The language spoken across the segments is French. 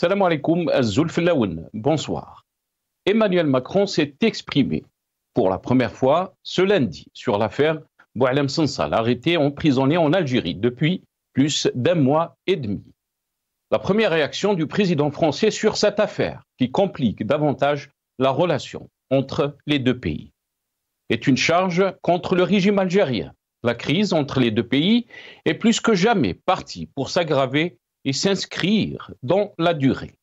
Salam alaikum, Zulfilaoun. Bonsoir. Emmanuel Macron s'est exprimé pour la première fois ce lundi sur l'affaire Boualem Sansal, arrêté emprisonné en Algérie depuis plus d'un mois et demi. La première réaction du président français sur cette affaire, qui complique davantage la relation entre les deux pays, est une charge contre le régime algérien. La crise entre les deux pays est plus que jamais partie pour s'aggraver et s'inscrire dans la durée.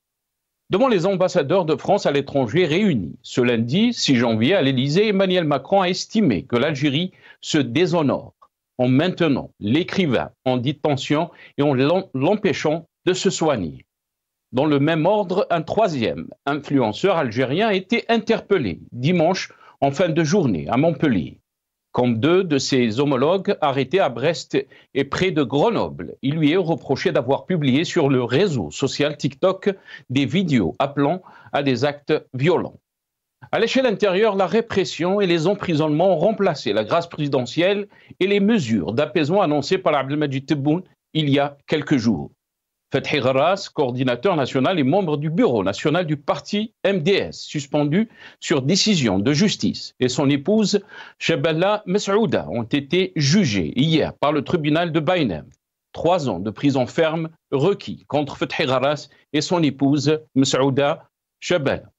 Devant les ambassadeurs de France à l'étranger réunis ce lundi 6 janvier à l'Élysée, Emmanuel Macron a estimé que l'Algérie se déshonore en maintenant l'écrivain en détention et en l'empêchant de se soigner. Dans le même ordre, un troisième influenceur algérien a été interpellé dimanche en fin de journée à Montpellier. Comme deux de ses homologues arrêtés à Brest et près de Grenoble, il lui est reproché d'avoir publié sur le réseau social TikTok des vidéos appelant à des actes violents. À l'échelle intérieure, la répression et les emprisonnements ont remplacé la grâce présidentielle et les mesures d'apaisement annoncées par Abdelmadjid Tebboune il y a quelques jours. Fethi Gharras, coordinateur national et membre du bureau national du parti MDS, suspendu sur décision de justice, et son épouse Chebella Mesouda ont été jugés hier par le tribunal de Baïnem. 3 ans de prison ferme requis contre Fethi Gharras et son épouse Mesouda Chebella.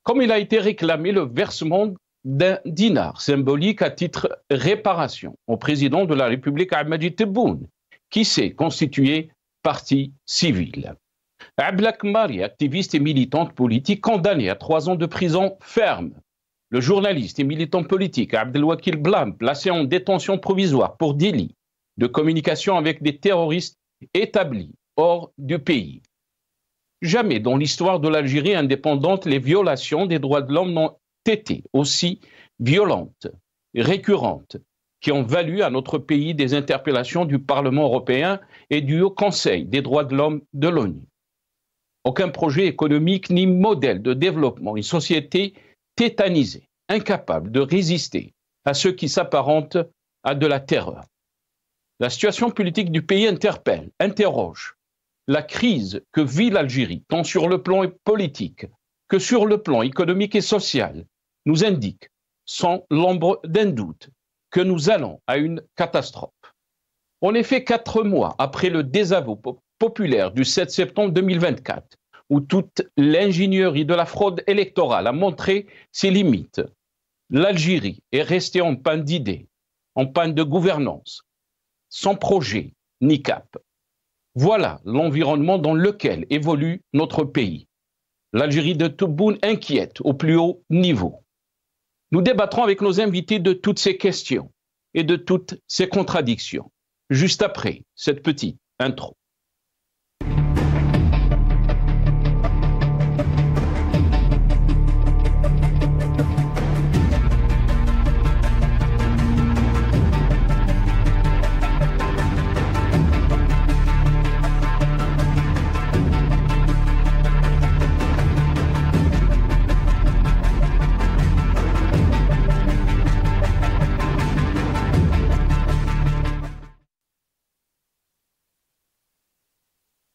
Comme il a été réclamé le versement d'un dinar symbolique à titre réparation au président de la République Abdelmadjid Tebboune, qui s'est constitué partie civile. Ablak Mari, activiste et militante politique, condamnée à 3 ans de prison ferme. Le journaliste et militant politique Abdelwakil Blam, placé en détention provisoire pour délit de communication avec des terroristes établis hors du pays. Jamais dans l'histoire de l'Algérie indépendante, les violations des droits de l'homme n'ont été aussi violentes et récurrentes, qui ont valu à notre pays des interpellations du Parlement européen et du Haut Conseil des droits de l'homme de l'ONU. Aucun projet économique ni modèle de développement, une société tétanisée, incapable de résister à ce qui s'apparente à de la terreur. La situation politique du pays interroge. La crise que vit l'Algérie, tant sur le plan politique que sur le plan économique et social, nous indique, sans l'ombre d'un doute, que nous allons à une catastrophe. En effet, 4 mois après le désaveu populaire du 7 septembre 2024, où toute l'ingénierie de la fraude électorale a montré ses limites, l'Algérie est restée en panne d'idées, en panne de gouvernance, sans projet ni cap. Voilà l'environnement dans lequel évolue notre pays. L'Algérie de Tebboune inquiète au plus haut niveau. Nous débattrons avec nos invités de toutes ces questions et de toutes ces contradictions, juste après cette petite intro.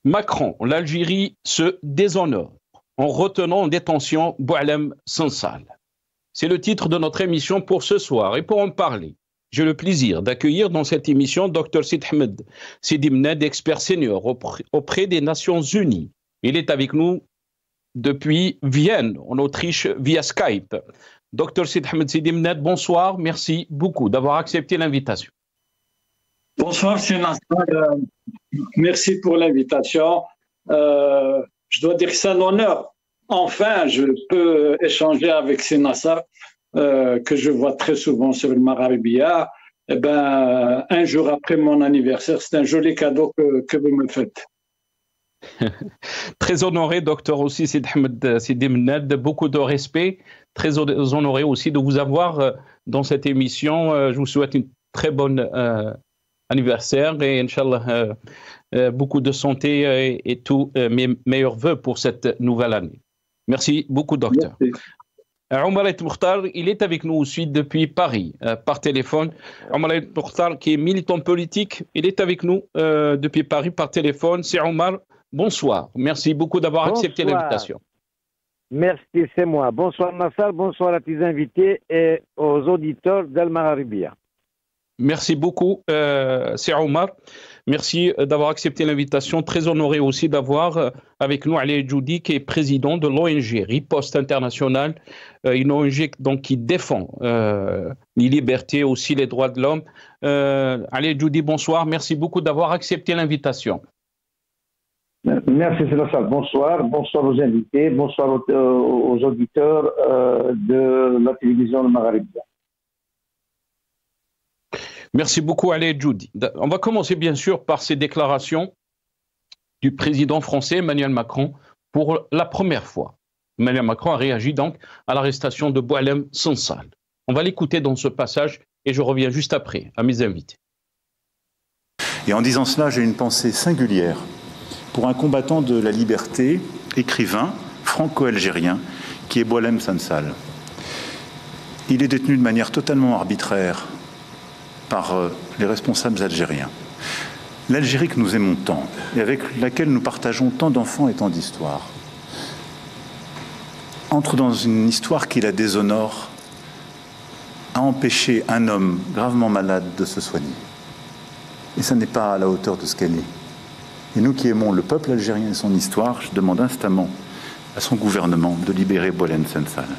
Macron, l'Algérie se déshonore en retenant en détention Boualem Sansal. C'est le titre de notre émission pour ce soir. Et pour en parler, j'ai le plaisir d'accueillir dans cette émission Dr Sid Ahmed Sidi Mned, expert senior auprès des Nations Unies. Il est avec nous depuis Vienne, en Autriche, via Skype. Dr Sid Ahmed Sidi Mned, bonsoir. Merci beaucoup d'avoir accepté l'invitation. Bonsoir, c'est Nassar. Merci pour l'invitation. Je dois dire que c'est un honneur. Enfin, je peux échanger avec Nassar, que je vois très souvent sur le Marabia. Un jour après mon anniversaire, c'est un joli cadeau que vous me faites. Très honoré, docteur aussi Sid Ahmed Sidi Mned, beaucoup de respect. Très honoré aussi de vous avoir dans cette émission. Je vous souhaite une très bonne anniversaire et Inch'Allah beaucoup de santé et tous mes meilleurs vœux pour cette nouvelle année. Merci beaucoup, docteur. Omar El Mokhtar, il est avec nous aussi depuis Paris, par téléphone. Omar El Mokhtar, qui est militant politique, il est avec nous depuis Paris par téléphone. C'est Omar, bonsoir. Merci beaucoup d'avoir accepté l'invitation. Merci, c'est moi. Bonsoir Nassar, bonsoir à tes invités et aux auditeurs d'Al Magharibia. Merci beaucoup, c'est Omar. Merci d'avoir accepté l'invitation. Très honoré aussi d'avoir avec nous Ali Djoudi, qui est président de l'ONG Riposte Internationale, une ONG donc, qui défend les libertés, aussi les droits de l'homme. Ali Djoudi, bonsoir. Merci beaucoup d'avoir accepté l'invitation. Merci, Nassar. Bonsoir. Bonsoir aux invités. Bonsoir aux auditeurs de la télévision de Magharibia. Merci beaucoup, Ali Djoudi. On va commencer bien sûr par ces déclarations du président français Emmanuel Macron pour la première fois. Emmanuel Macron a réagi donc à l'arrestation de Boualem Sansal. On va l'écouter dans ce passage et je reviens juste après à mes invités. Et en disant cela, j'ai une pensée singulière pour un combattant de la liberté, écrivain, franco-algérien, qui est Boualem Sansal. Il est détenu de manière totalement arbitraire par les responsables algériens. L'Algérie que nous aimons tant et avec laquelle nous partageons tant d'enfants et tant d'histoires entre dans une histoire qui la déshonore, a empêché un homme gravement malade de se soigner. Et ça n'est pas à la hauteur de ce qu'elle est. Et nous qui aimons le peuple algérien et son histoire, je demande instamment à son gouvernement de libérer Boualem Sansal.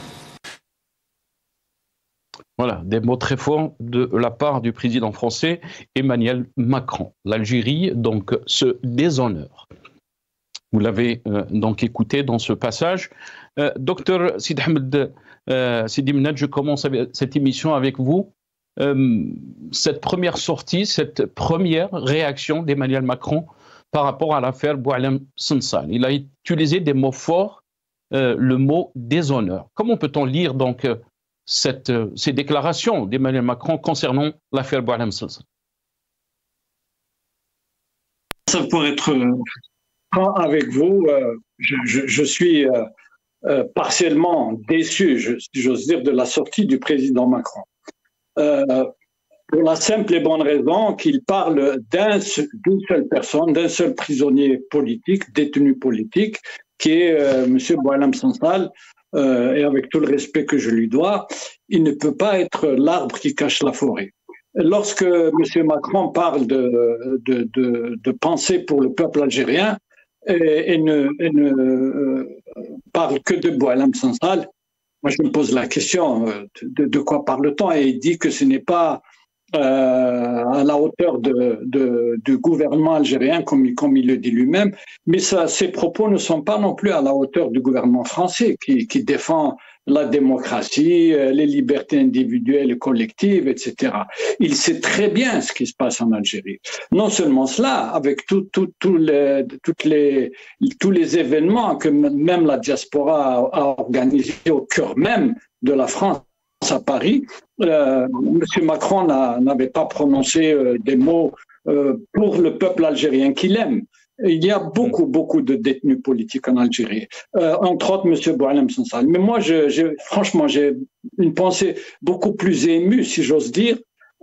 Voilà, des mots très forts de la part du président français Emmanuel Macron. L'Algérie, donc, se déshonore. Vous l'avez donc écouté dans ce passage. Docteur Sid Ahmed Sidi Mnad, je commence cette émission avec vous. Cette première sortie, cette première réaction d'Emmanuel Macron par rapport à l'affaire Boualem Sansal. Il a utilisé des mots forts, le mot déshonneur. Comment peut-on lire donc ces déclarations d'Emmanuel Macron concernant l'affaire Boualem Sansal? Ça pourrait être franc avec vous, je suis partiellement déçu, si j'ose dire, de la sortie du président Macron. Pour la simple et bonne raison qu'il parle d'une seule personne, d'un seul prisonnier politique, détenu politique, qui est M. Boualem Sansal. Et avec tout le respect que je lui dois, il ne peut pas être l'arbre qui cache la forêt. Lorsque M. Macron parle de pensée pour le peuple algérien et ne parle que de Boualem Sansal, moi je me pose la question de quoi parle-t-on, et il dit que ce n'est pas à la hauteur du gouvernement algérien, comme il le dit lui-même, mais ses propos ne sont pas non plus à la hauteur du gouvernement français qui défend la démocratie, les libertés individuelles et collectives, etc. Il sait très bien ce qui se passe en Algérie. Non seulement cela, avec tous les événements que même la diaspora a organisés au cœur même de la France, à Paris, M. Macron n'avait pas prononcé des mots pour le peuple algérien qu'il aime. Il y a beaucoup de détenus politiques en Algérie, entre autres M. Boualem Sansal. Mais moi, franchement, j'ai une pensée beaucoup plus émue, si j'ose dire,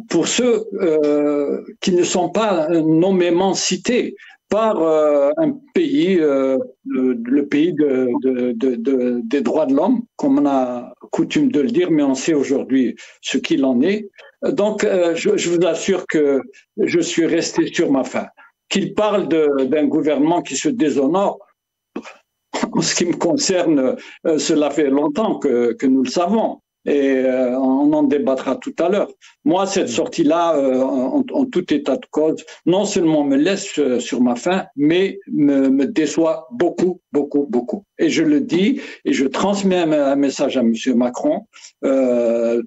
pour ceux qui ne sont pas nommément cités par un pays, le pays des droits de l'homme, comme on a coutume de le dire, mais on sait aujourd'hui ce qu'il en est. Donc, je vous assure que je suis resté sur ma faim. Qu'il parle d'un gouvernement qui se déshonore, en ce qui me concerne, cela fait longtemps que nous le savons. Et on en débattra tout à l'heure. Moi, cette sortie-là, en tout état de cause, non seulement me laisse sur ma faim, mais me déçoit beaucoup. Et je le dis, et je transmets un message à M. Macron,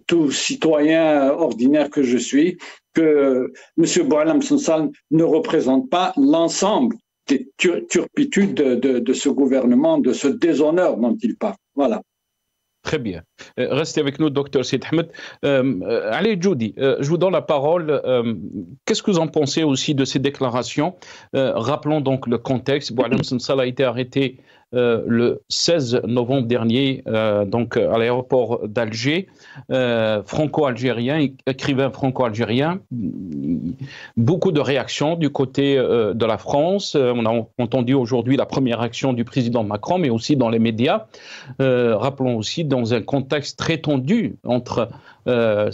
tout citoyen ordinaire que je suis, que M. Boualem Sansal ne représente pas l'ensemble des turpitudes de ce gouvernement, de ce déshonneur dont il parle. Voilà. Très bien. Restez avec nous, docteur Sid Ahmed. Ali Djoudi, je vous donne la parole. Qu'est-ce que vous en pensez aussi de ces déclarations? Rappelons donc le contexte. Boualem Sansal a été arrêté le 16 novembre dernier, donc à l'aéroport d'Alger, franco-algérien, écrivain franco-algérien. Beaucoup de réactions du côté de la France. On a entendu aujourd'hui la première action du président Macron, mais aussi dans les médias. Rappelons aussi dans un contexte très tendu par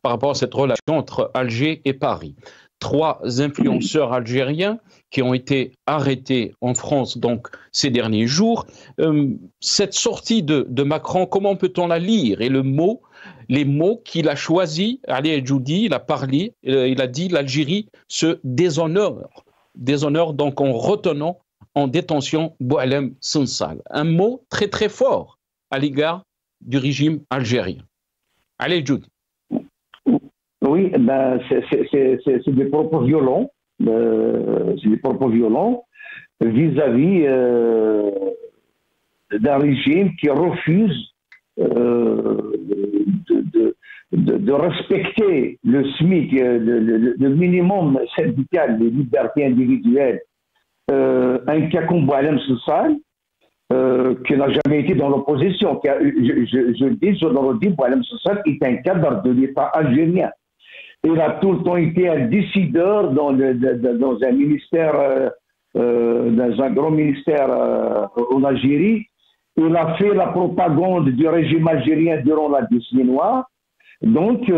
rapport à cette relation entre Alger et Paris. 3 influenceurs algériens qui ont été arrêtés en France donc ces derniers jours. Cette sortie de Macron, comment peut-on la lire? Et les mots qu'il a choisis, Ali El-Djoudi, il a parlé, il a dit l'Algérie se déshonore donc en retenant en détention Boualem Sansal. Un mot très très fort à l'égard du régime algérien. Ali El-Djoudi. Oui, ben, c'est des propos violents. C'est des propos violents vis-à-vis d'un régime qui refuse de respecter le SMIC, le minimum syndical des libertés individuelles. Un cas comme Boualem Sansal, qui n'a jamais été dans l'opposition. Je le dis, Boualem Sansal est un cadre de l'État algérien. Il a tout le temps été un décideur dans un ministère, dans un grand ministère en Algérie. Il a fait la propagande du régime algérien durant la décennie noire. Donc,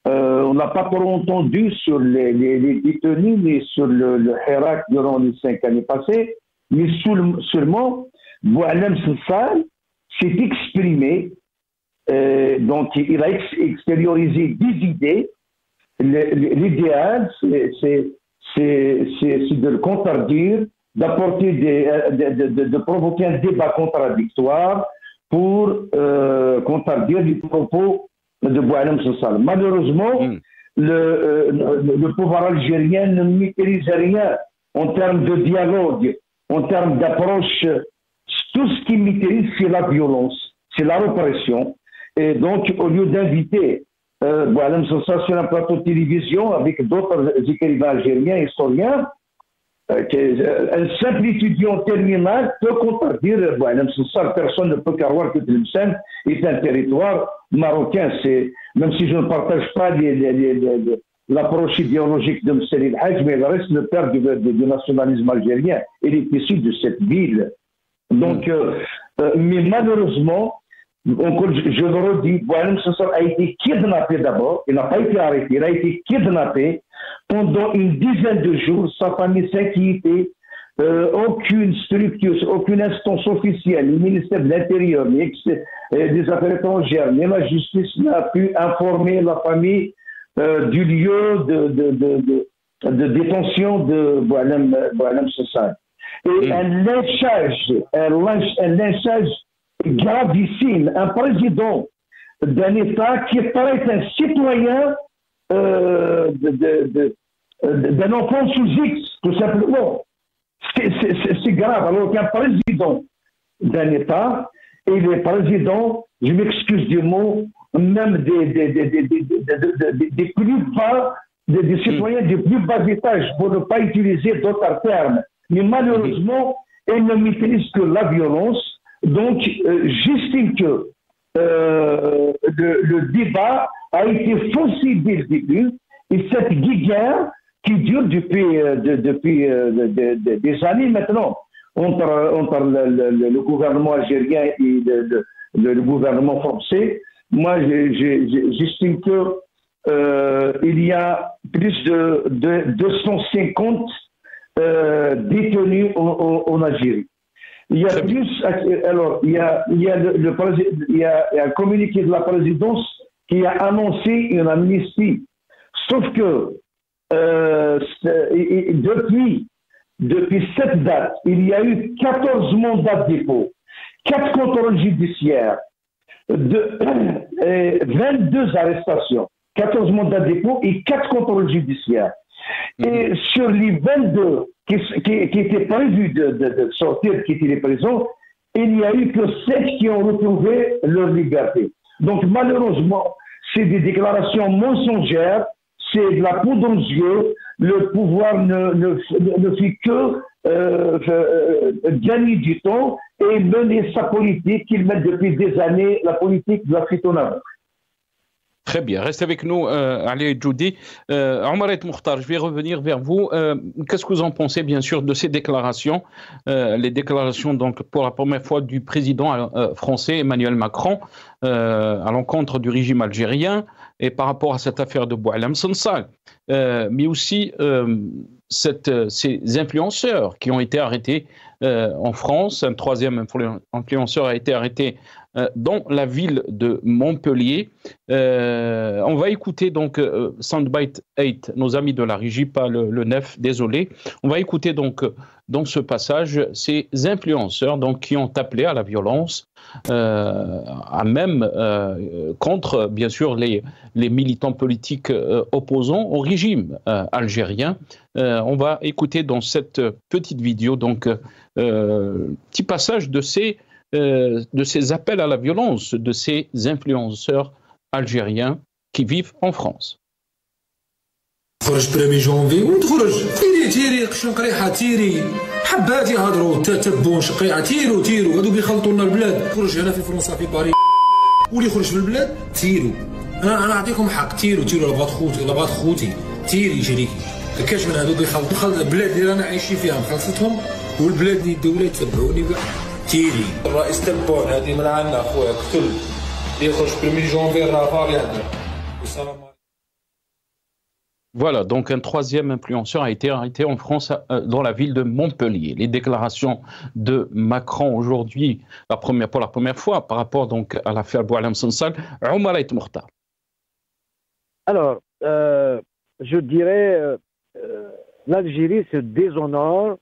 on n'a pas trop entendu sur les détenus, ni sur le Hirak durant les 5 années passées, mais seulement, Boualem Sansal s'est exprimé, donc il a extériorisé des idées. L'idéal, c'est de le contredire, d'apporter de provoquer un débat contradictoire pour contredire les propos de Boualem Sansal. Malheureusement, le pouvoir algérien ne maîtrise rien en termes de dialogue, en termes d'approche. Tout ce qu'il maîtrise, c'est la violence, c'est la répression. Et donc, au lieu d'inviter Boualem Sansal sur un plateau de télévision avec d'autres écrivains algériens, historiens, un simple étudiant terminal peut contredire Boualem Sansal. Personne ne peut croire que Tlemcen est un territoire marocain. Même si je ne partage pas l'approche idéologique de Msali El-Hajj, mais il reste le père du nationalisme algérien. Il est issu de cette ville. Donc, mais malheureusement, je le redis, Boualem Sansal a été kidnappé d'abord, il n'a pas été arrêté, il a été kidnappé pendant une dizaine de jours, sa famille s'inquiétait, aucune structure, aucune instance officielle, le ministère de l'Intérieur, des Affaires étrangères, ni la justice n'a pu informer la famille du lieu de détention de Boualem Sansal. Et un lynchage gravissime, un président d'un État qui paraît un citoyen d'un enfant sous X, tout simplement. C'est grave, alors qu'un président d'un État et les présidents, je m'excuse du mot, même des plus bas, des citoyens des plus bas étages, pour ne pas utiliser d'autres termes. Mais malheureusement, ils ne maîtrisent que la violence. Donc, j'estime que le débat a été faussé dès le début, et cette guerre qui dure depuis des années maintenant entre le gouvernement algérien et le gouvernement français, moi j'estime que il y a plus de 250 détenus en Algérie. Il y a plus, alors il y a un communiqué de la présidence qui a annoncé une amnistie. Sauf que depuis cette date, il y a eu 14 mandats de dépôt, 4 contrôles judiciaires, 22 arrestations, 14 mandats de dépôt et 4 contrôles judiciaires. Et sur les 22 qui étaient prévus de sortir, qui étaient les prisons, il n'y a eu que 7 qui ont retrouvé leur liberté. Donc malheureusement, c'est des déclarations mensongères, c'est de la poudre aux yeux, le pouvoir ne fait que gagner du temps et mener sa politique qu'il mène depuis des années, la politique de la Fitonava. Très bien, restez avec nous, Ali Djoudi. Omar Et Mokhtar, je vais revenir vers vous. Qu'est-ce que vous en pensez, bien sûr, de ces déclarations, les déclarations donc pour la première fois du président français Emmanuel Macron à l'encontre du régime algérien et par rapport à cette affaire de Boualem Sansal, mais aussi ces influenceurs qui ont été arrêtés en France. Un troisième influenceur a été arrêté dans la ville de Montpellier. On va écouter donc Soundbite 8, nos amis de la régie, pas le 9, désolé. On va écouter donc dans ce passage ces influenceurs donc, qui ont appelé à la violence, contre bien sûr les militants politiques opposants au régime algérien. On va écouter dans cette petite vidéo donc petit passage de ces appels à la violence de ces influenceurs algériens qui vivent en France. خرج بريمي جونفي وتخرج تيري قشون قريحه تيري حبات يهضروا تتبون شقيعه تيرو هادو بيخلطوا لنا البلاد. خرج هنا في فرنسا في باريس واللي يخرج في البلاد تيرو. انا نعطيكم حق تيرو لبغات خوتي تيري شريكي كاش من هادو بيخلطوا البلاد اللي رانا عايشين فيها مخلصتهم والبلاد اللي الدوله يتبعوني تيري. الرئيس تبون هذه من عندنا اخويا قتل اللي يخرج بريمي جونفي راه يعني والسلام. Voilà, donc un troisième influenceur a été arrêté en France dans la ville de Montpellier. Les déclarations de Macron aujourd'hui, pour la première fois, par rapport donc à l'affaire Boualem Sansal. Omar Et Mokhtar. Alors, je dirais, l'Algérie se déshonore.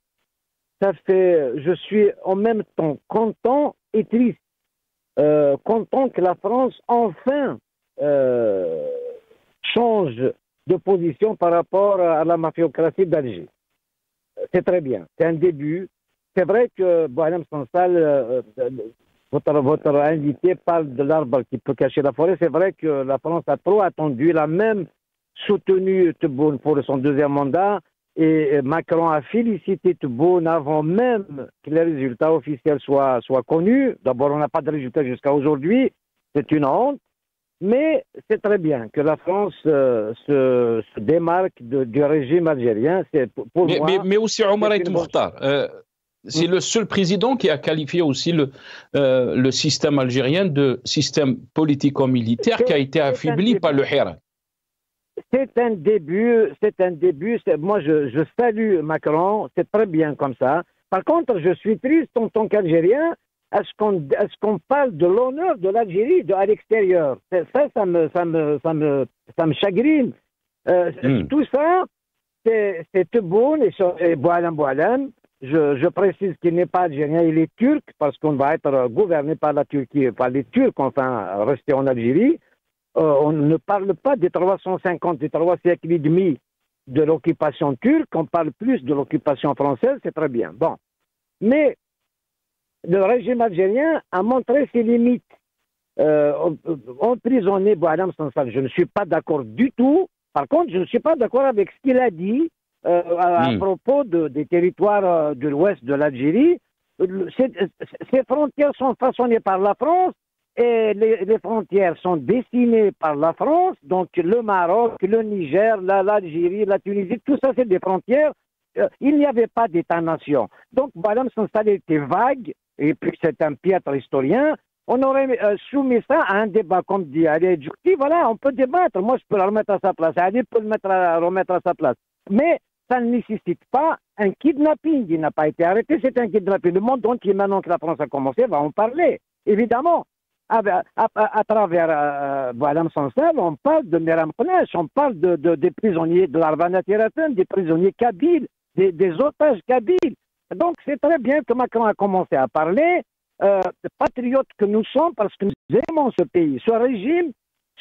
Je suis en même temps content et triste. Content que la France enfin change de position par rapport à la mafiocratie d'Alger. C'est très bien, c'est un début. C'est vrai que Boualem Sansal, votre invité parle de l'arbre qui peut cacher la forêt. C'est vrai que la France a trop attendu, elle a même soutenu Tebboune pour son deuxième mandat et Macron a félicité Tebboune avant même que les résultats officiels soient connus. D'abord, on n'a pas de résultats jusqu'à aujourd'hui, c'est une honte. Mais c'est très bien que la France se démarque du régime algérien. Mais aussi Omar Et Mokhtar, c'est le seul président qui a qualifié aussi le système algérien de système politico-militaire qui a été affaibli par le Hirak. C'est un début. Moi, je salue Macron, c'est très bien comme ça. Par contre, je suis triste en tant qu'Algérien. Est-ce qu'on parle de l'honneur de l'Algérie à l'extérieur? Ça me chagrine. Tout ça, c'est Tebboune et Boualem. Je précise qu'il n'est pas algérien, il est turc, parce qu'on va être gouverné par la Turquie, par les Turcs, enfin, rester en Algérie. On ne parle pas des 3 siècles et demi de l'occupation turque, on parle plus de l'occupation française, c'est très bien. Bon. Mais le régime algérien a montré ses limites. Emprisonner Boualem Sansal, je ne suis pas d'accord du tout. Par contre, je ne suis pas d'accord avec ce qu'il a dit à propos des territoires de l'ouest de l'Algérie. Ces frontières sont façonnées par la France et les frontières sont dessinées par la France. Donc le Maroc, le Niger, l'Algérie, la Tunisie, tout ça c'est des frontières. Il n'y avait pas d'État-nation. Donc Boualem Sansal était vague. Et puis c'est un piètre historien, on aurait soumis ça à un débat, comme dit Ali Djoudi. Voilà, on peut débattre, moi je peux le remettre à sa place, Ali peut le remettre à sa place. Mais ça ne nécessite pas un kidnapping, il n'a pas été arrêté, c'est un kidnapping. Le monde entier, maintenant que la France a commencé, va en parler, évidemment. À travers Boualem Sansal, on parle de Meram Kounesh, on parle des prisonniers de l'Arvanat Yeraten, des prisonniers kabyles, des otages kabyles. Donc c'est très bien que Macron a commencé à parler, patriotes que nous sommes, parce que nous aimons ce pays. Ce régime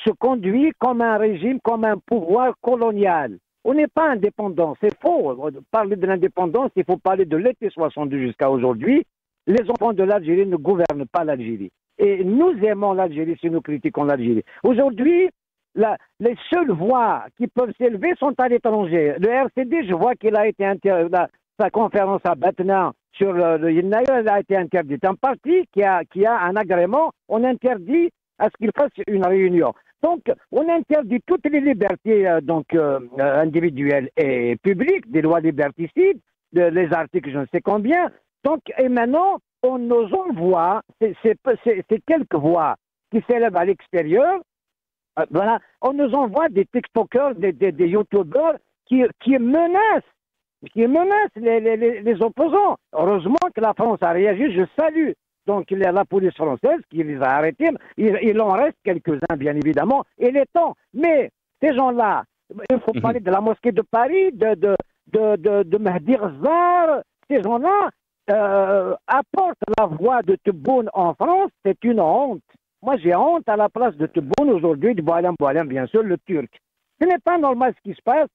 se conduit comme un régime, comme un pouvoir colonial. On n'est pas indépendant, c'est faux. Parler de l'indépendance, il faut parler de l'été 62 jusqu'à aujourd'hui. Les enfants de l'Algérie ne gouvernent pas l'Algérie. Et nous aimons l'Algérie si nous critiquons l'Algérie. Aujourd'hui, les seules voix qui peuvent s'élever sont à l'étranger. Le RCD, je vois qu'il a été sa conférence à Batna sur le Yinnaï, elle a été interdite. Un parti qui a un agrément, on interdit à ce qu'il fasse une réunion. Donc, on interdit toutes les libertés individuelles et publiques, des lois liberticides, les articles je ne sais combien. Donc, et maintenant, on nous envoie, c'est quelques voix qui s'élèvent à l'extérieur, voilà, on nous envoie des TikTokers, des YouTubers qui menacent les opposants. Heureusement que la France a réagi, je salue donc la police française qui les a arrêtés. Il en reste quelques-uns, bien évidemment, et les temps. Mais ces gens-là, il faut parler de la mosquée de Paris, de Mehdi Ghazar, ces gens-là apportent la voix de Tebboune en France, c'est une honte. Moi, j'ai honte à la place de Tebboune aujourd'hui, de Boualem, bien sûr, le Turc. Ce n'est pas normal ce qui se passe.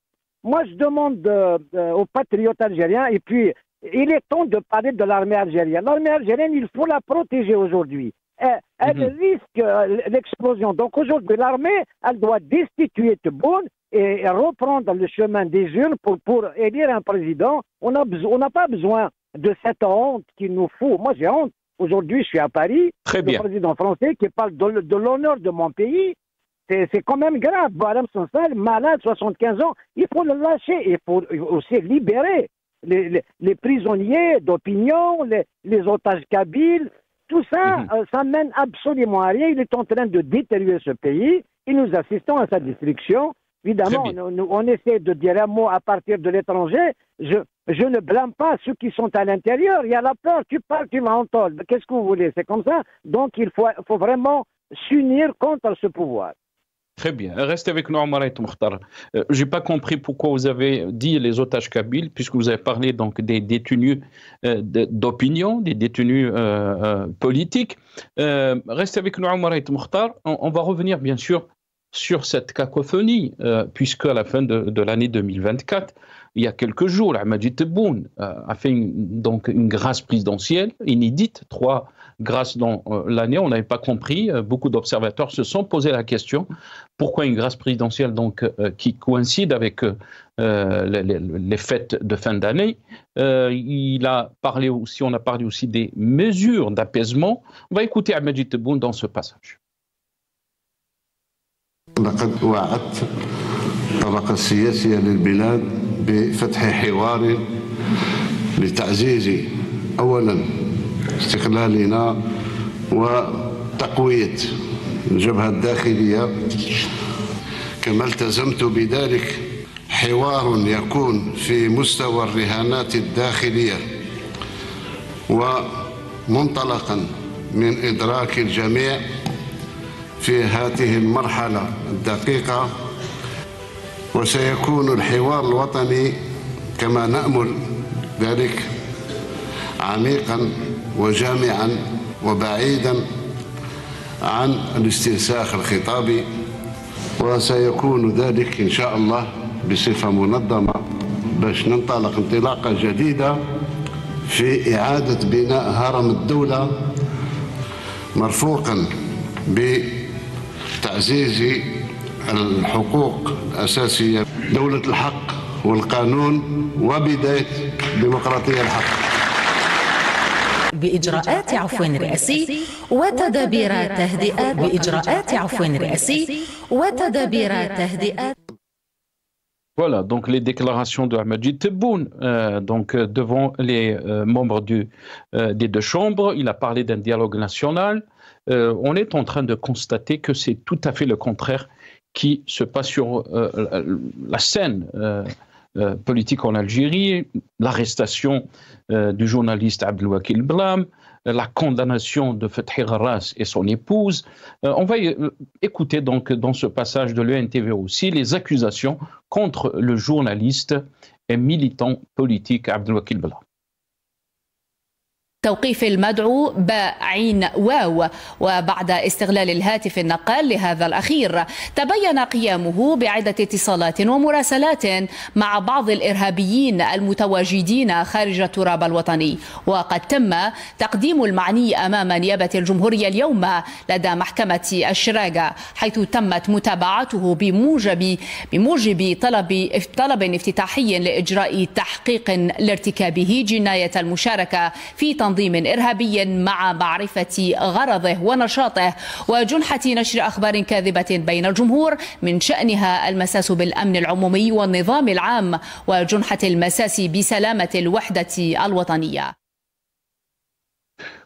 Moi, je demande aux patriotes algériens, et puis, il est temps de parler de l'armée algérienne. L'armée algérienne, il faut la protéger aujourd'hui. Elle risque l'explosion. Donc aujourd'hui, l'armée, elle doit destituer Tebboune et reprendre le chemin des urnes pour élire un président. On n'a pas besoin de cette honte qu'il nous faut. Moi, j'ai honte. Aujourd'hui, je suis à Paris. Le président français qui parle de l'honneur de mon pays. C'est quand même grave. Boualem Sansal, malade, 75 ans, il faut le lâcher. Il faut aussi libérer les prisonniers d'opinion, les otages kabyles. Tout ça, ça mène absolument à rien. Il est en train de détériorer ce pays et nous assistons à sa destruction. Évidemment, on essaie de dire un mot à partir de l'étranger. Je ne blâme pas ceux qui sont à l'intérieur. Il y a la peur. Tu parles, tu m'entends. Qu'est-ce que vous voulez? C'est comme ça. Donc, il faut vraiment s'unir contre ce pouvoir. Très bien. Restez avec nous, Omar Mokhtar. Je n'ai pas compris pourquoi vous avez dit les otages kabyles, puisque vous avez parlé donc des détenus d'opinion, des détenus politiques. Restez avec nous, Omar Mokhtar. On va revenir, bien sûr, sur cette cacophonie, puisque à la fin de l'année 2024, il y a quelques jours, Ahmadie Tebboune a fait une grâce présidentielle inédite, 3 grâces dans l'année, on n'avait pas compris. Beaucoup d'observateurs se sont posé la question, pourquoi une grâce présidentielle qui coïncide avec les fêtes de fin d'année. On a parlé aussi des mesures d'apaisement. On va écouter Ahmadie Tebboune dans ce passage. لقد وعدت الطبقة السياسية للبلاد بفتح حوار لتعزيز أولا استقلالنا وتقوية الجبهة الداخلية كما التزمت بذلك حوار يكون في مستوى الرهانات الداخلية ومنطلقا من إدراك الجميع في هذه المرحلة الدقيقة وسيكون الحوار الوطني كما نأمل ذلك عميقا وجامعا وبعيدا عن الاستنساخ الخطابي وسيكون ذلك إن شاء الله بصفة منظمة باش ننطلق انطلاقة جديدة في إعادة بناء هرم الدولة مرفوقا بتعزيز الحقوق الأساسية دولة الحق والقانون وبداية الديمقراطية الحق بإجراءات عفو رئاسي وتدابير تهدئة Voilà, donc les déclarations de Ahmadie Tebboune devant les membres des deux chambres. Il a parlé d'un dialogue national. On est en train de constater que c'est tout à fait le contraire qui se passe sur la scène politique en Algérie, l'arrestation du journaliste Abdelwakil Blam, la condamnation de Fethi Gharras et son épouse. On va écouter donc dans ce passage de l'ENTV aussi les accusations contre le journaliste et militant politique Abdelwakil Blam. توقيف المدعو بعين واو. وبعد استغلال الهاتف النقال لهذا الأخير تبين قيامه بعدة اتصالات ومراسلات مع بعض الإرهابيين المتواجدين خارج التراب الوطني. وقد تم تقديم المعني أمام نيابة الجمهورية اليوم لدى محكمة الشراقة، حيث تمت متابعته بموجب طلب افتتاحي لإجراء تحقيق لارتكابه جناية المشاركة في تنظيم إرهابي مع معرفة غرضه ونشاطه، وجنحة نشر أخبار كاذبة بين الجمهور من شأنها المساس بالأمن العمومي والنظام العام، وجنحة المساس بسلامة الوحدة الوطنية.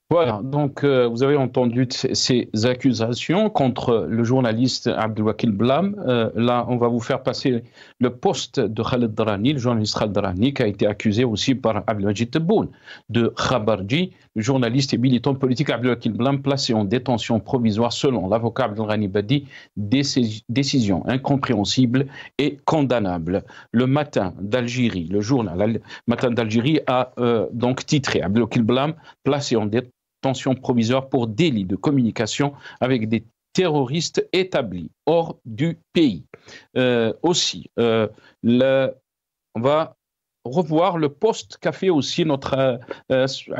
Voilà, donc vous avez entendu ces accusations contre le journaliste Abdelwakil Blam. Là, on va vous faire passer le poste de Khaled Drani, le journaliste Khaled Drani, qui a été accusé aussi par Abdelmajid Tebboune de Khabarji, le journaliste et militant politique Abdelwakil Blam, placé en détention provisoire selon l'avocat Abdelghani Badi, décision incompréhensible et condamnable. Le Matin d'Algérie, le journal Matin d'Algérie a donc titré Abdelwakil Blam, placé en détention provisoire pour délit de communication avec des terroristes établis hors du pays. Aussi, on va revoir le poste qu'a fait aussi notre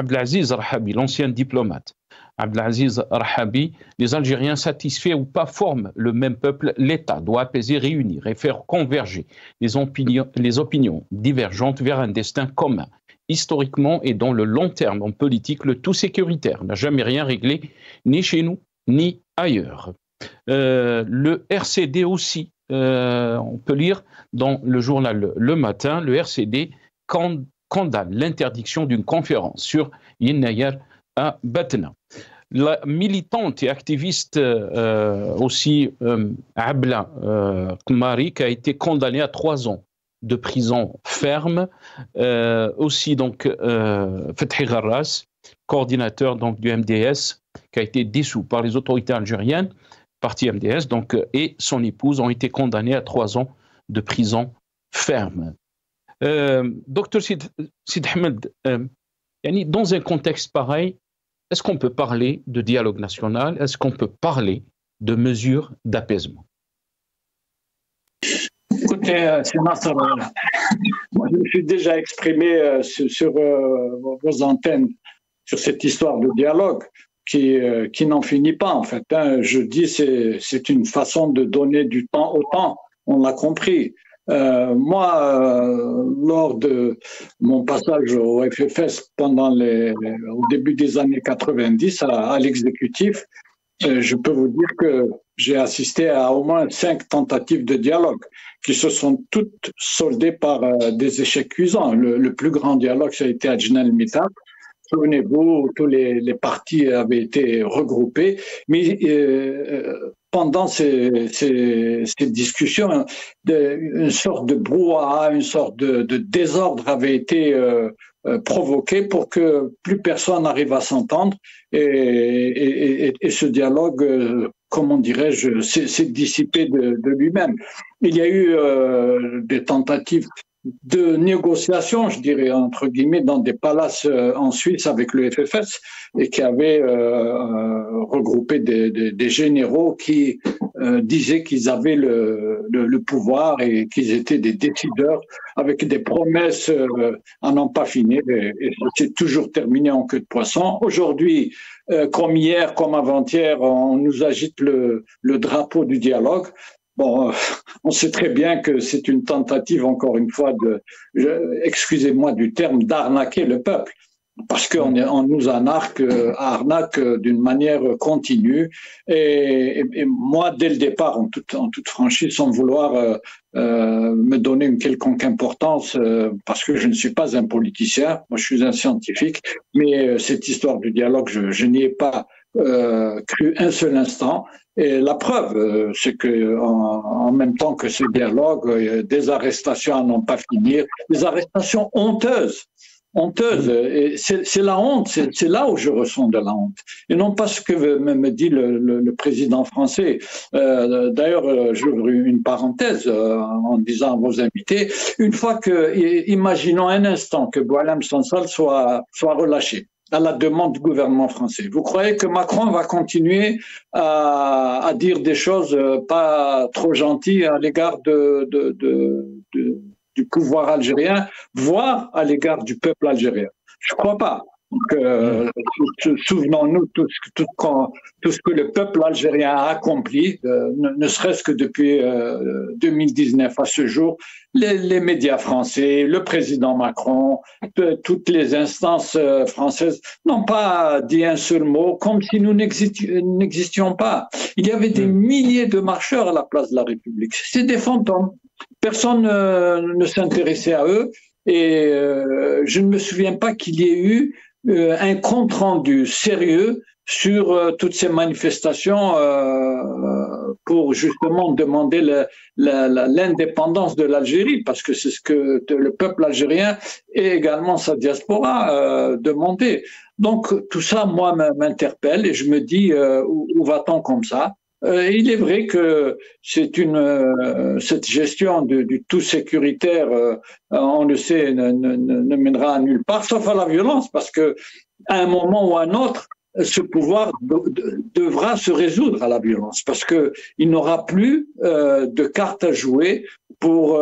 Abdelaziz Rahabi, l'ancien diplomate. Abdelaziz Rahabi, les Algériens satisfaits ou pas forment le même peuple. L'État doit apaiser, réunir et faire converger les opinions divergentes vers un destin commun. Historiquement et dans le long terme en politique, le tout sécuritaire n'a jamais rien réglé, ni chez nous, ni ailleurs. Le RCD aussi, on peut lire dans le journal Le Matin, le RCD condamne l'interdiction d'une conférence sur Yennayer à Batna. La militante et activiste aussi Abla Kmari, qui a été condamnée à 3 ans de prison ferme, aussi donc Fethi Gharras, coordinateur donc du MDS, qui a été dissous par les autorités algériennes, parti MDS, donc, et son épouse ont été condamnés à 3 ans de prison ferme. Docteur Sid Ahmed, dans un contexte pareil, est-ce qu'on peut parler de dialogue national? Est-ce qu'on peut parler de mesures d'apaisement? Écoutez, Nasser, moi je me suis déjà exprimé sur vos antennes sur cette histoire de dialogue qui n'en finit pas en fait. Je dis c'est une façon de donner du temps au temps, on l'a compris. Moi, lors de mon passage au FFS au début des années 90 à l'exécutif, je peux vous dire que j'ai assisté à au moins 5 tentatives de dialogue qui se sont toutes soldées par des échecs cuisants. Le plus grand dialogue, ça a été à Djnel Mitab. Souvenez-vous, tous les partis avaient été regroupés, mais pendant ces discussions, une sorte de brouhaha, une sorte de désordre avait été provoqué pour que plus personne n'arrive à s'entendre et ce dialogue, comment dirais-je, s'est dissipé de lui-même. Il y a eu des tentatives de négociation, je dirais, entre guillemets, dans des palaces en Suisse avec le FFS et qui avaient regroupé des généraux qui disaient qu'ils avaient le pouvoir et qu'ils étaient des décideurs avec des promesses à n'en pas finir et c'est toujours terminé en queue de poisson. Aujourd'hui, comme hier, comme avant-hier, on nous agite le drapeau du dialogue. Bon, on sait très bien que c'est une tentative, encore une fois, excusez-moi du terme, d'arnaquer le peuple. Parce qu'on nous arnaque d'une manière continue. Et moi, dès le départ, en toute franchise, sans vouloir me donner une quelconque importance, parce que je ne suis pas un politicien, moi je suis un scientifique, mais cette histoire du dialogue, je n'y ai pas cru un seul instant. Et la preuve, c'est que en même temps que ce dialogue, des arrestations à n'en pas finir, des arrestations honteuses. Et c'est la honte, c'est là où je ressens de la honte. Et non pas ce que me dit le président français. D'ailleurs, j'ouvre une parenthèse en disant à vos invités, une fois que, imaginons un instant que Boualem Sansal soit relâché. à la demande du gouvernement français. Vous croyez que Macron va continuer à dire des choses pas trop gentilles à l'égard du pouvoir algérien, voire à l'égard du peuple algérien? Je ne crois pas. Donc, souvenons-nous tout ce que le peuple algérien a accompli, ne serait-ce que depuis 2019 à ce jour, les médias français, le président Macron, toutes les instances françaises n'ont pas dit un seul mot, comme si nous n'existions pas. Il y avait des milliers de marcheurs à la place de la République. C'est des fantômes. Personne ne s'intéressait à eux et je ne me souviens pas qu'il y ait eu un compte-rendu sérieux sur toutes ces manifestations pour justement demander l'indépendance de l'Algérie, parce que c'est ce que le peuple algérien et également sa diaspora demandaient. Donc tout ça, moi, m'interpelle et je me dis où va-t-on comme ça? Il est vrai que cette gestion du tout sécuritaire, on le sait, ne mènera à nulle part, sauf à la violence, parce que à un moment ou à un autre, ce pouvoir devra se résoudre à la violence, parce que il n'aura plus de cartes à jouer pour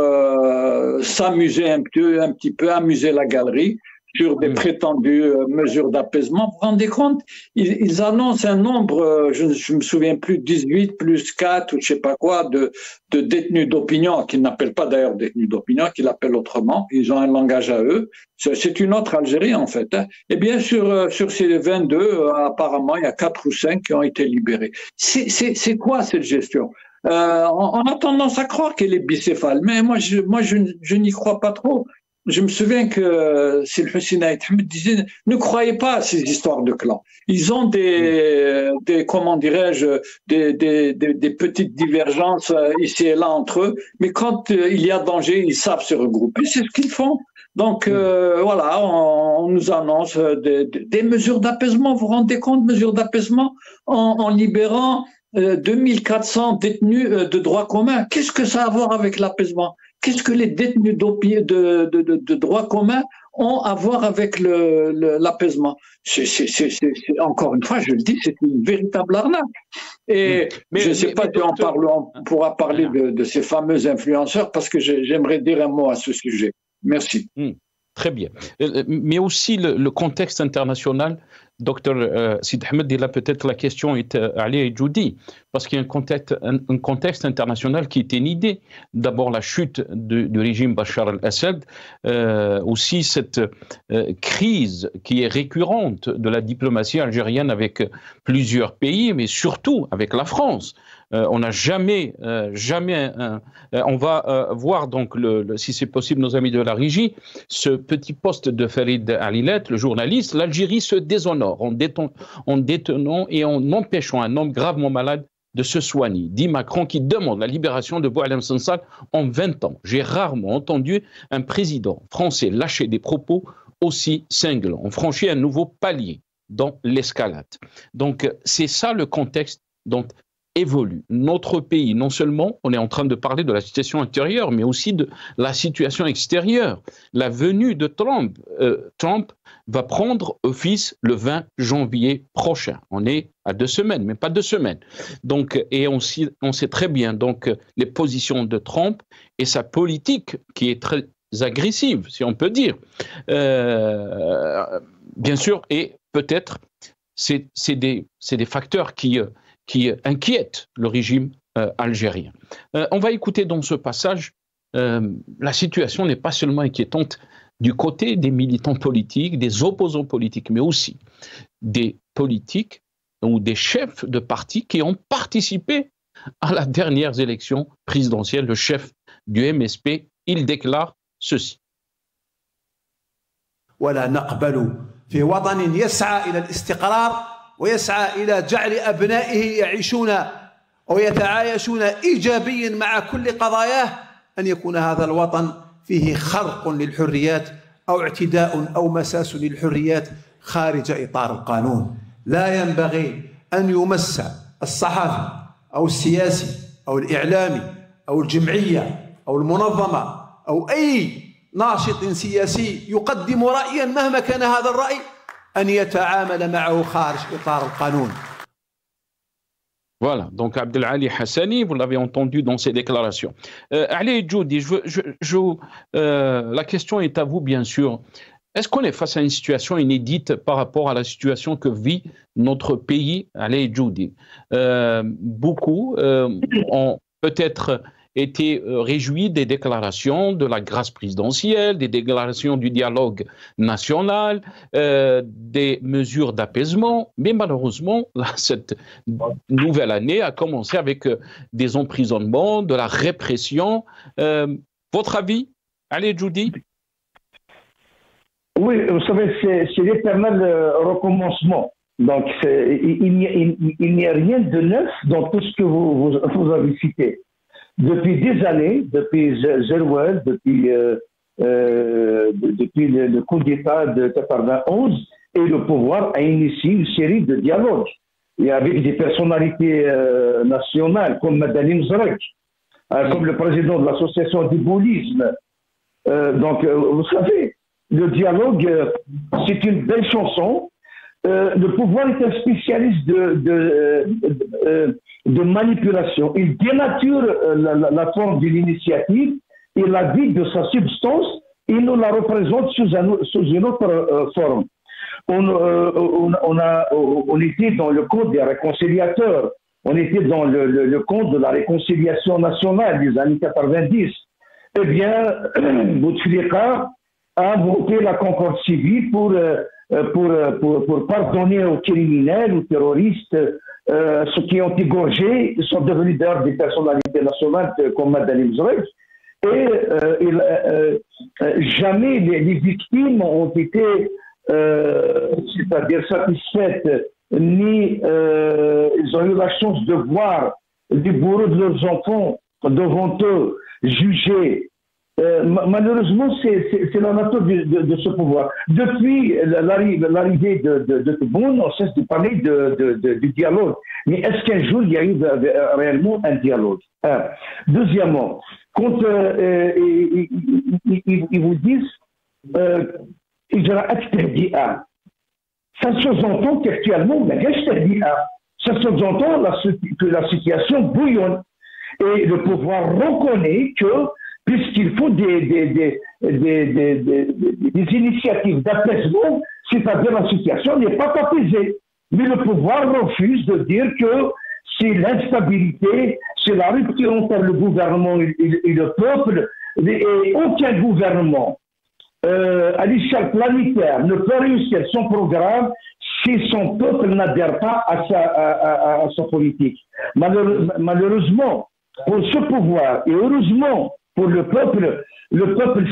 s'amuser un petit peu, amuser la galerie sur des prétendues mesures d'apaisement. Vous vous rendez compte, ils annoncent un nombre, je me souviens plus, 18 plus 4 ou je sais pas quoi, de détenus d'opinion, qu'ils n'appellent pas d'ailleurs détenus d'opinion, qu'ils l'appellent autrement. Ils ont un langage à eux. C'est une autre Algérie, en fait. Hein. Et bien sur ces 22, apparemment, il y a 4 ou 5 qui ont été libérés. C'est quoi cette gestion? On a tendance à croire qu'elle est bicéphale, mais moi je n'y crois pas trop. Je me souviens que Hussein Ahmed disait ne croyez pas à ces histoires de clans. Ils ont des comment dirais-je, des petites divergences ici et là entre eux, mais quand il y a danger, ils savent se regrouper. C'est ce qu'ils font. Donc voilà, on nous annonce des mesures d'apaisement. Vous vous rendez compte, mesures d'apaisement en libérant 2400 détenus de droit commun. Qu'est-ce que ça a à voir avec l'apaisement? Qu'est-ce que les détenus de droit commun ont à voir avec l'apaisement? Encore une fois, je le dis, c'est une véritable arnaque. Et je ne sais pas si on pourra parler de ces fameux influenceurs, parce que j'aimerais dire un mot à ce sujet. Merci. Très bien. Mais aussi le contexte international. Docteur Sid Ahmed, là peut-être la question est Ali et Judy, parce qu'il y a un contexte international qui était une idée. D'abord la chute du régime Bachar al-Assad, aussi cette crise qui est récurrente de la diplomatie algérienne avec plusieurs pays, mais surtout avec la France. On n'a jamais, on va voir donc, si c'est possible, nos amis de la régie, ce petit poste de Farid Alilet, le journaliste. L'Algérie se déshonore en détenant et en empêchant un homme gravement malade de se soigner, dit Macron, qui demande la libération de Boualem Sansal en 20 ans. J'ai rarement entendu un président français lâcher des propos aussi cinglants. On franchit un nouveau palier dans l'escalade. Donc c'est ça le contexte dont évolue notre pays. Non seulement on est en train de parler de la situation intérieure, mais aussi de la situation extérieure. La venue de Trump, Trump va prendre office le 20 janvier prochain. On est à 2 semaines, mais pas 2 semaines. Donc, et on sait très bien donc les positions de Trump et sa politique qui est très agressive, si on peut dire. Bien sûr, et peut-être c'est des facteurs qui inquiète le régime algérien. On va écouter dans ce passage, la situation n'est pas seulement inquiétante du côté des militants politiques, des opposants politiques, mais aussi des politiques ou des chefs de partis qui ont participé à la dernière élection présidentielle. Le chef du MSP, il déclare ceci. ولا نقبل في وطن يسعى إلى الاستقرار ويسعى إلى جعل أبنائه يعيشون ويتعايشون إيجابيا مع كل قضاياه أن يكون هذا الوطن فيه خرق للحريات أو اعتداء أو مساس للحريات خارج إطار القانون. لا ينبغي أن يمس الصحفي أو السياسي أو الإعلامي أو الجمعية أو المنظمة أو أي ناشط سياسي يقدم رأيا مهما كان هذا الرأي أن يتعامل معه خارج إطار القانون. Voilà, donc Abdelali Hassani, vous l'avez entendu dans ses déclarations. Ali Djoudi, la question est à vous, bien sûr. Est-ce qu'on est face à une situation inédite par rapport à la situation que vit notre pays, Ali Djoudi? Beaucoup ont peut-être été réjouis des déclarations de la grâce présidentielle, des déclarations du dialogue national, des mesures d'apaisement. Mais malheureusement, cette nouvelle année a commencé avec des emprisonnements, de la répression. Votre avis, Ali Djoudi? Oui, vous savez, c'est l'éternel recommencement. Donc, il n'y a rien de neuf dans tout ce que vous avez cité. Depuis des années, depuis Zerouel, depuis le coup d'État de 1991, et le pouvoir a initié une série de dialogues. Et avec des personnalités nationales comme Madani Mzrek, comme le président de l'association du boulisme. Donc, vous savez, le dialogue, c'est une belle chanson. Le pouvoir est un spécialiste de manipulation. Il dénature la forme de l'initiative et la vie de sa substance, il nous la représente sous une autre forme. On était dans le code des réconciliateurs, on était dans le code de la réconciliation nationale des années 90. Eh bien, Bouteflika a voté la concorde civile pour pardonner aux criminels, aux terroristes, ceux qui ont égorgé, sont devenus d'ailleurs des personnalités nationales comme Madani Mzrek. Et jamais les victimes ont été, c'est-à-dire satisfaites, ni ils ont eu la chance de voir les bourreaux de leurs enfants devant eux, jugés. Malheureusement, c'est la nature de ce pouvoir. Depuis l'arrivée de Tebboune, on cesse de parler du dialogue. Mais est-ce qu'un jour, il y a eu réellement un dialogue? Deuxièmement, quand ils vous disent il y aura un, ça sous-entend qu'actuellement, ça sous-entend que la situation bouillonne. Et le pouvoir reconnaît que puisqu'il faut des initiatives d'apaisement, c'est-à-dire la situation n'est pas apaisée. Mais le pouvoir refuse de dire que c'est l'instabilité, c'est la rupture entre le gouvernement et le peuple, et aucun gouvernement à l'échelle planétaire ne peut réussir son programme si son peuple n'adhère pas à sa politique. Malheureusement, pour ce pouvoir, et heureusement pour le peuple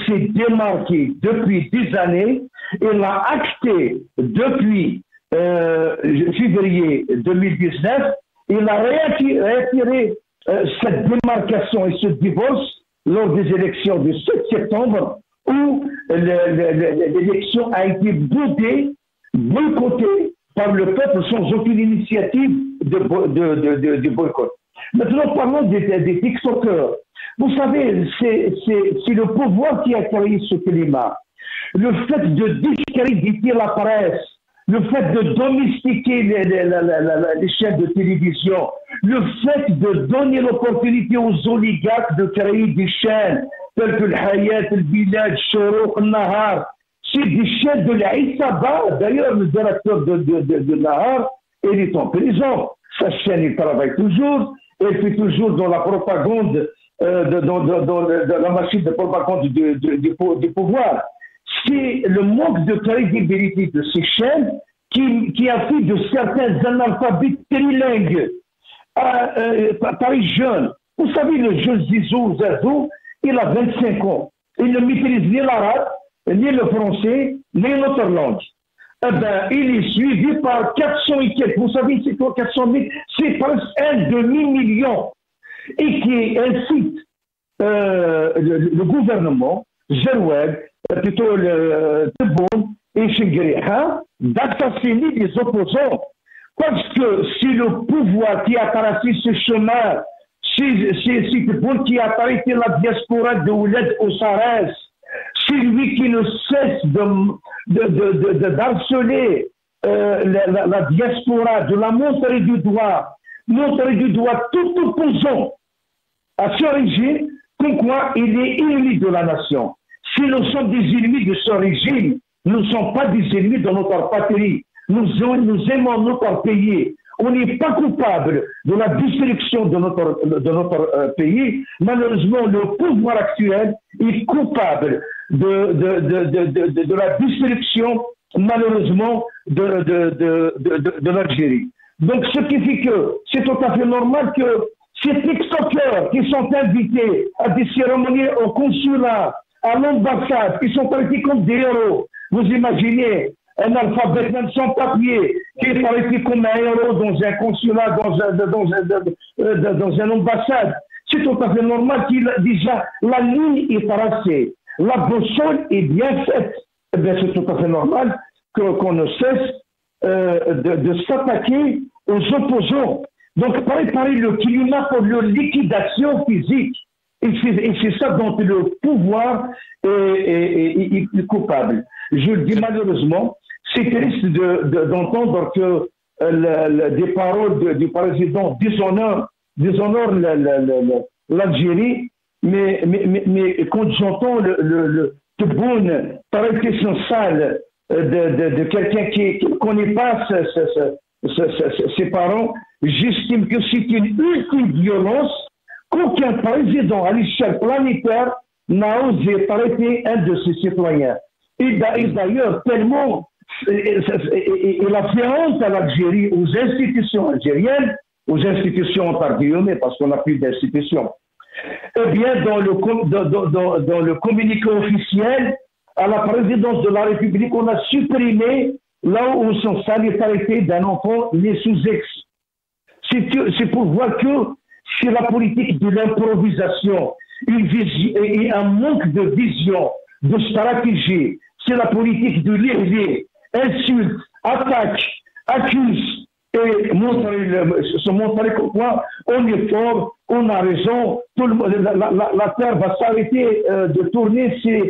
s'est démarqué depuis des années. Il a acté depuis février 2019. Il a réattiré cette démarcation et ce divorce lors des élections du 7 septembre où l'élection a été boycottée par le peuple sans aucune initiative de boycott. Maintenant, parlons des TikTokers. Vous savez, c'est le pouvoir qui a créé ce climat. Le fait de discréditer la presse, le fait de domestiquer les chaînes de télévision, le fait de donner l'opportunité aux oligarques de créer des chaînes telles que le Hayat, le Bilad, Shorouk, le Nahar. C'est des chaînes de l'Aïsaba. D'ailleurs, le directeur de Nahar, il est en prison. Sa chaîne, il travaille toujours. Elle fait toujours dans la propagande, dans la machine de propagande du pouvoir. C'est le manque de crédibilité de ces chaînes qui a fait de certains analphabètes trilingues, Paris jeune. Vous savez, le jeune Zizou, il a 25 ans. Il ne maîtrise ni l'arabe, ni le français, ni l'autre langue. Eh ben, il est suivi par 400 et quelques. Vous savez, c'est quoi 400 000? C'est presque un demi-million. Et qui incite le gouvernement, Zerouel, plutôt le Tebboune et Chengriha, d'assassiner les opposants. Parce que c'est le pouvoir qui a tracé ce chemin, c'est Tebboune qui a arrêté la diaspora de Ouled Osares, celui qui ne cesse d'harceler la diaspora, de la montrer du doigt tout opposant à ce régime, comme quoi il est ennemi de la nation. Si nous sommes des ennemis de ce régime, nous ne sommes pas des ennemis de notre patrie. Nous aimons notre pays. On n'est pas coupable de la destruction de notre pays. Malheureusement, le pouvoir actuel est coupable de la destruction, malheureusement, de l'Algérie. Donc, ce qui fait que c'est tout à fait normal que ces TikTokers qui sont invités à des cérémonies au consulat, à l'ambassade, qui sont traités comme des héros. Vous imaginez un alphabet même sans papier qui est traité comme un héros dans un consulat, dans une ambassade. C'est tout à fait normal qu'il déjà la ligne est tracée, la boussole est bien faite. Eh bien, c'est tout à fait normal qu'on ne cesse de s'attaquer aux opposants. Donc, préparer le climat pour leur liquidation physique. Et c'est ça dont le pouvoir est coupable. Je le dis malheureusement, c'est triste d'entendre que des paroles du président déshonorent l'Algérie, mais quand j'entends le Tebboune traiter son sale de quelqu'un qui ne connaît pas ses parents, j'estime que c'est une ultime violence qu'aucun président à l'échelle planétaire n'a osé traiter un de ses citoyens. Et d'ailleurs, tellement il a fait honte à l'Algérie, aux institutions algériennes, aux institutions entre guillemets, parce qu'on n'a plus d'institutions. Eh bien, dans le communiqué officiel, à la présidence de la République, on a supprimé là où son salaire traité d'un enfant né sous ex. C'est pour voir que c'est la politique de l'improvisation et un manque de vision, de stratégie. C'est la politique de l'élever, insulte, attaque, accuse et se montrer quoi on est fort, on a raison, tout le monde, la terre va s'arrêter de tourner si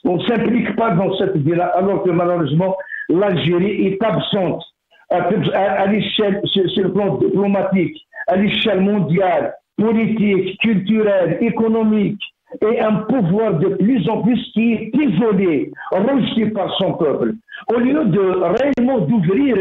on ne s'implique pas dans cette vie-là, alors que malheureusement l'Algérie est absente à l'échelle, sur le plan diplomatique, à l'échelle mondiale, politique, culturelle, économique, et un pouvoir de plus en plus qui est isolé, rejeté par son peuple. Au lieu de réellement d'ouvrir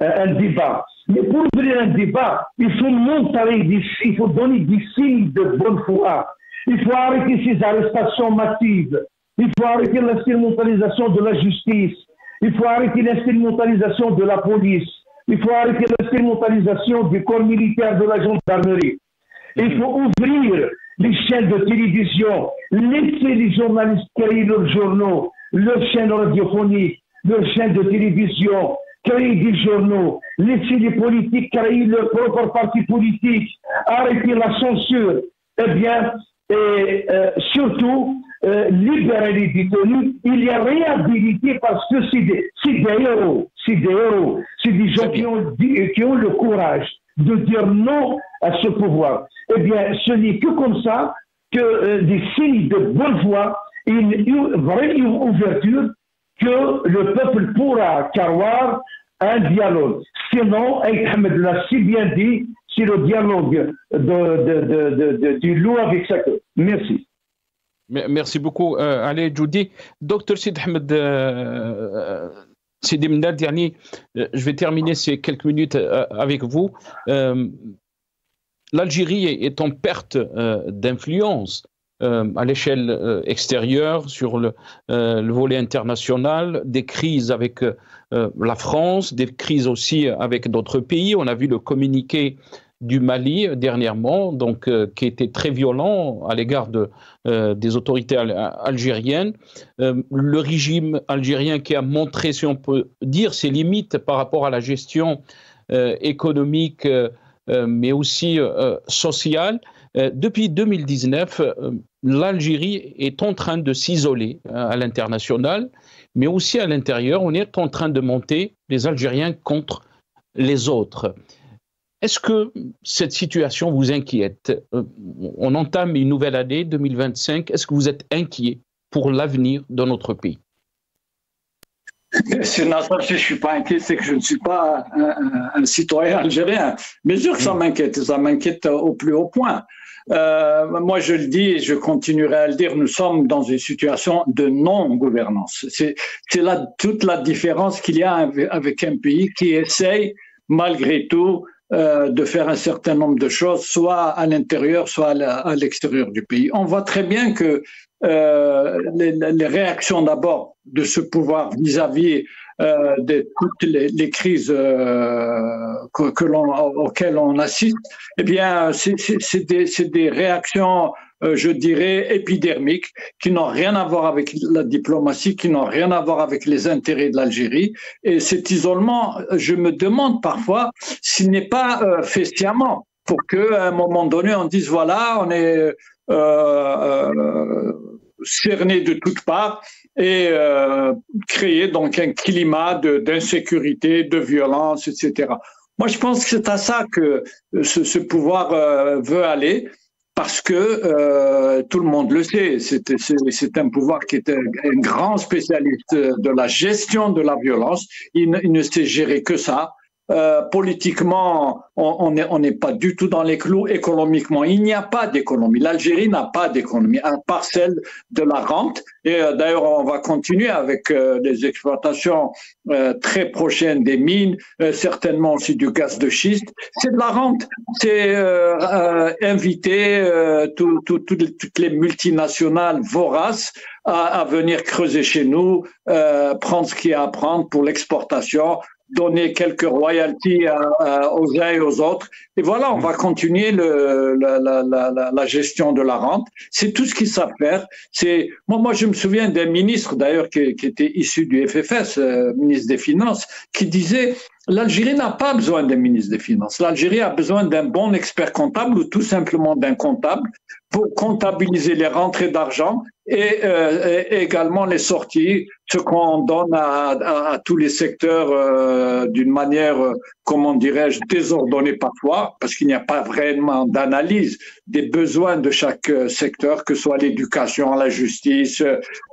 un débat. Mais pour ouvrir un débat, il faut montrer, il faut donner des signes de bonne foi. Il faut arrêter ces arrestations massives. Il faut arrêter l'instrumentalisation de la justice. Il faut arrêter l'instrumentalisation de la police. Il faut arrêter l'instrumentalisation du corps militaire de la gendarmerie. Il faut ouvrir les chaînes de télévision, laisser les journalistes créer leurs journaux, leurs chaînes radiophoniques, leurs chaînes de télévision, créer des journaux, laisser les politiques créer leurs propres partis politiques, arrêter la censure, eh bien, surtout, libérer les détenus, il y a réhabilité parce que c'est des héros, c'est des gens qui ont le courage de dire non à ce pouvoir. Eh bien, ce n'est que comme ça que des signes de bonne foi et une vraie ouverture que le peuple pourra avoir un dialogue. Sinon, Ahmed l'a si bien dit, c'est le dialogue du loup avec sa queue. Merci. Merci beaucoup, Ali Djoudi. Docteur Sid Ahmed Sidi Mnad, dernier, je vais terminer ces quelques minutes avec vous. L'Algérie est en perte d'influence à l'échelle extérieure, sur le volet international, des crises avec la France, des crises aussi avec d'autres pays. On a vu le communiqué du Mali dernièrement, donc qui était très violent à l'égard des autorités algériennes. Le régime algérien qui a montré, si on peut dire, ses limites par rapport à la gestion économique, mais aussi sociale. Depuis 2019, l'Algérie est en train de s'isoler à l'international, mais aussi à l'intérieur. On est en train de monter les Algériens contre les autres. Est-ce que cette situation vous inquiète? On entame une nouvelle année 2025. Est-ce que vous êtes inquiet pour l'avenir de notre pays? Si je ne suis pas inquiet, c'est que je ne suis pas un citoyen algérien. Bien sûr que ça m'inquiète au plus haut point. Moi, je le dis et je continuerai à le dire, nous sommes dans une situation de non-gouvernance. C'est toute la différence qu'il y a avec un pays qui essaye, malgré tout, de faire un certain nombre de choses, soit à l'intérieur, soit à l'extérieur du pays. On voit très bien que les réactions d'abord de ce pouvoir vis-à-vis de toutes les crises auxquelles on assiste, eh bien, c'est des réactions, je dirais, épidermiques, qui n'ont rien à voir avec la diplomatie, qui n'ont rien à voir avec les intérêts de l'Algérie. Et cet isolement, je me demande parfois s'il n'est pas fait sciemment, pour qu'à un moment donné, on dise, voilà, on est cerné de toutes parts et créer donc un climat d'insécurité, de violence, etc. Moi, je pense que c'est à ça que ce pouvoir veut aller, parce que tout le monde le sait, c'est un pouvoir qui est un grand spécialiste de la gestion de la violence. Il ne sait gérer que ça. Politiquement, on n'est pas du tout dans les clous. Économiquement, il n'y a pas d'économie. L'Algérie n'a pas d'économie, à part celle de la rente. Et d'ailleurs, on va continuer avec les exploitations très prochaines des mines, certainement aussi du gaz de schiste. C'est de la rente. C'est inviter toutes les multinationales voraces à venir creuser chez nous, prendre ce qu'il y a à prendre pour l'exportation, donner quelques royalties aux uns et aux autres. Et voilà, on va continuer la gestion de la rente. C'est tout ce qu'ils savent faire. Moi, je me souviens d'un ministre, d'ailleurs, qui était issu du FFS, ministre des Finances, qui disait « L'Algérie n'a pas besoin d'un ministre des Finances. L'Algérie a besoin d'un bon expert comptable ou tout simplement d'un comptable pour comptabiliser les rentrées d'argent et également les sorties, ce qu'on donne à tous les secteurs d'une manière, comment dirais-je, désordonnée parfois, parce qu'il n'y a pas vraiment d'analyse des besoins de chaque secteur, que ce soit l'éducation, la justice,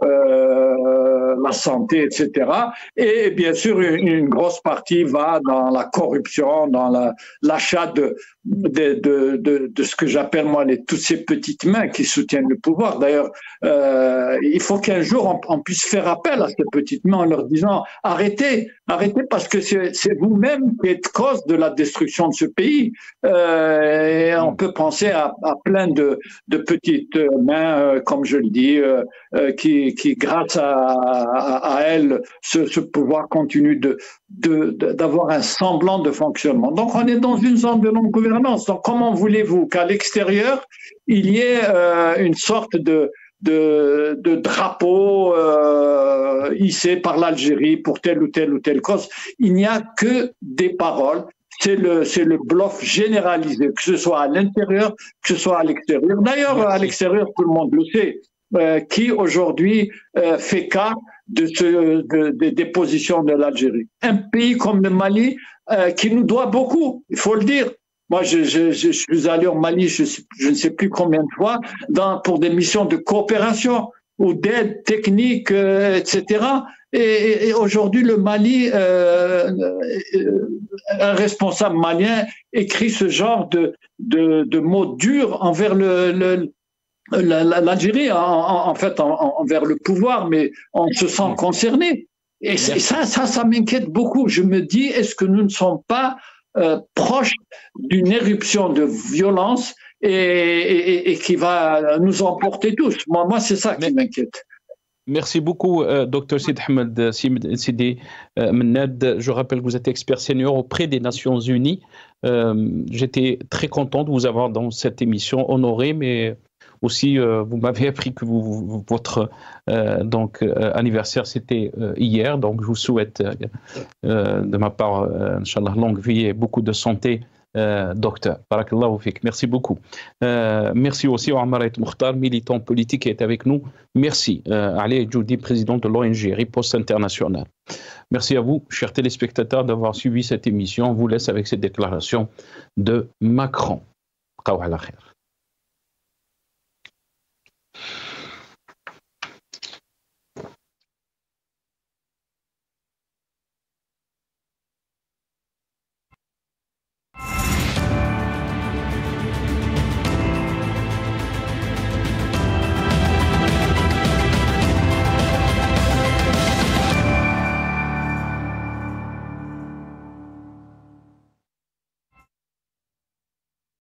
la santé, etc. Et bien sûr, une grosse partie va dans la corruption, dans l'achat de ce que j'appelle moi toutes ces petites mains qui soutiennent le pouvoir. D'ailleurs, il faut qu'un jour on puisse faire appel à ces petites mains en leur disant arrêtez parce que c'est vous-même qui êtes cause de la destruction de ce pays. Et on peut penser à plein de petites mains, comme je le dis, qui grâce à elles, ce pouvoir continue d'avoir un semblant de fonctionnement. Donc on est dans une zone de non-gouvernance. Donc comment voulez-vous qu'à l'extérieur, il y ait une sorte de drapeau hissé par l'Algérie pour telle ou telle cause? Il n'y a que des paroles. C'est le bluff généralisé, que ce soit à l'intérieur, que ce soit à l'extérieur. D'ailleurs, à l'extérieur, tout le monde le sait. Qui aujourd'hui fait cas des positions de l'Algérie. Un pays comme le Mali qui nous doit beaucoup, il faut le dire. Moi, je suis allé au Mali, je ne sais plus combien de fois, pour des missions de coopération ou d'aide technique, etc. Et aujourd'hui, le Mali, un responsable malien écrit ce genre de mots durs envers l'Algérie, en fait, envers le pouvoir, mais on se sent concerné. Et ça m'inquiète beaucoup. Je me dis, est-ce que nous ne sommes pas proches d'une éruption de violence et qui va nous emporter tous? Moi, c'est ça qui m'inquiète. Merci beaucoup, Dr Sid Ahmed Sidi Mennad. Je rappelle que vous êtes expert senior auprès des Nations Unies. J'étais très content de vous avoir dans cette émission, honoré, mais aussi vous m'avez appris que votre anniversaire c'était hier. Donc je vous souhaite de ma part, Inch'Allah, longue vie et beaucoup de santé docteur. Barakallahu fik. Merci beaucoup. Merci aussi à Omar Mokhtar, militant politique qui est avec nous. Merci. Ali Djoudi, président de l'ONG Riposte Internationale. Merci à vous, chers téléspectateurs, d'avoir suivi cette émission. On vous laisse avec cette déclaration de Macron. Qawwa ala khair.